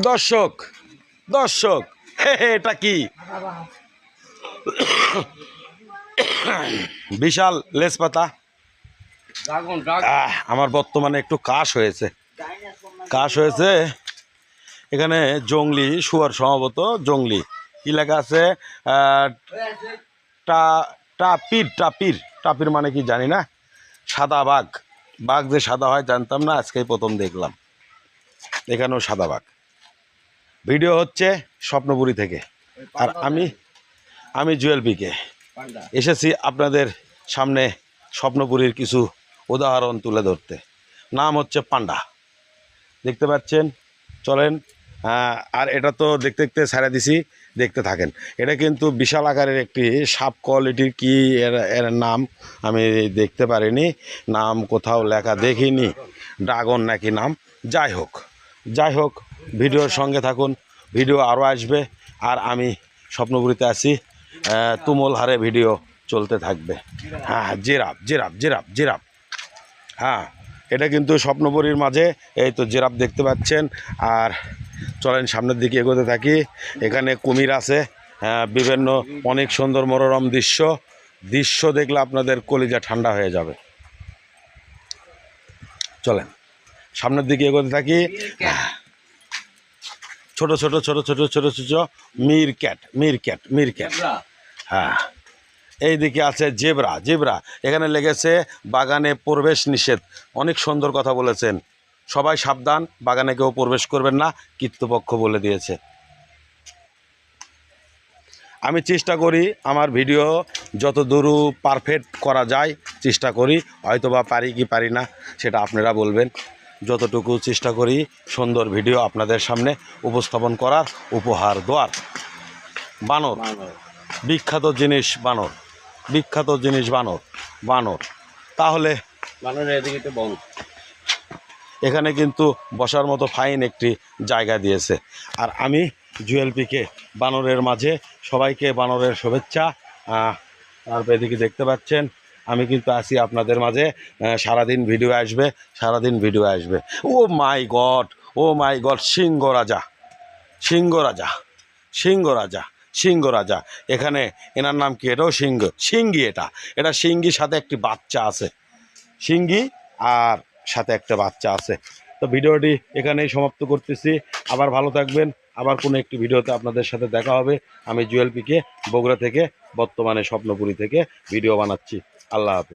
দর্শক দর্শক এটা কি বিশাল লেজ পাতা। আমার বর্তমানে একটু কাশ হয়েছে এখানে জংলি শুয়ার, সম্ভবত জংলি। কি লেখা আছে? টাপির মানে কি জানি না। সাদা বাঘ, বাঘ যে সাদা হয় জানতাম না, আজকেই প্রথম দেখলাম। এখানেও সাদা বাঘ। ভিডিও হচ্ছে স্বপ্নপুরী থেকে, আর আমি জুয়েল পিকে এসেছি আপনাদের সামনে স্বপ্নপুরীর কিছু উদাহরণ তুলে ধরতে। নাম হচ্ছে পান্ডা, দেখতে পাচ্ছেন। চলেন, আর এটা তো দেখতে দেখতে ছেড়ে দিছি, দেখতে থাকেন। এটা কিন্তু বিশাল আকারের একটি সাপ কোয়ালিটির। কি এর নাম আমি দেখতে পারিনি, নাম কোথাও লেখা দেখিনি, ড্রাগন নাকি নাম। যাই হোক ভিডিওর সঙ্গে থাকুন, ভিডিও আরও আসবে। আর আমি স্বপ্নপুরীতে আছি, তুমুল হারে ভিডিও চলতে থাকবে। হ্যাঁ, জিরাফ। হ্যাঁ, এটা কিন্তু স্বপ্নপুরীর মাঝে। এই তো জিরাফ দেখতে পাচ্ছেন। আর চলেন সামনের দিকে এগোতে থাকি। এখানে কুমির আছে, বিভিন্ন অনেক সুন্দর মনোরম দৃশ্য দেখলে আপনাদের কলিজা ঠান্ডা হয়ে যাবে। চলেন সামনের দিকে এগোতে থাকি। ছোট মির ক্যাট। হ্যাঁ, এইদিকে আছে জেব্রা। এখানে লেগেছে বাগানে প্রবেশ নিষেধ। অনেক সুন্দর কথা বলেছেন, সবাই সাবধান, বাগানে কেউ প্রবেশ করবেন না, কর্তৃপক্ষ বলে দিয়েছে। আমি চেষ্টা করি আমার ভিডিও যত দূর পারফেক্ট করা যায় চেষ্টা করি, হয়তোবা পারি কি পারি না সেটা আপনারা বলবেন। যতটুকু চেষ্টা করি সুন্দর ভিডিও আপনাদের সামনে উপস্থাপন করার, উপহার দেওয়ার। বানর, বিখ্যাত জিনিস বানর। তাহলে এখানে কিন্তু বসার মতো ফাইন একটি জায়গা দিয়েছে। আর আমি জুয়েল পিকে বানরের মাঝে সবাইকে বানরের শুভেচ্ছা। আর এদিকে দেখতে পাচ্ছেন আমি কিন্তু আছি আপনাদের মাঝে। সারাদিন ভিডিও আসবে। ও মাই গড, সিংহ রাজা। এখানে এনার নাম কি? এটাও সিংহী। এটা সিংহীর সাথে একটি বাচ্চা আছে, সিংহী আর সাথে একটা বাচ্চা আছে। তো ভিডিওটি এখানেই সমাপ্ত করতেছি। আবার ভালো থাকবেন, আবার কোনো একটি ভিডিওতে আপনাদের সাথে দেখা হবে। আমি জুয়েল পিকে বগুড়া থেকে, বর্তমানে স্বপ্নপুরী থেকে ভিডিও বানাচ্ছি। আল্লাহ হাফেজ।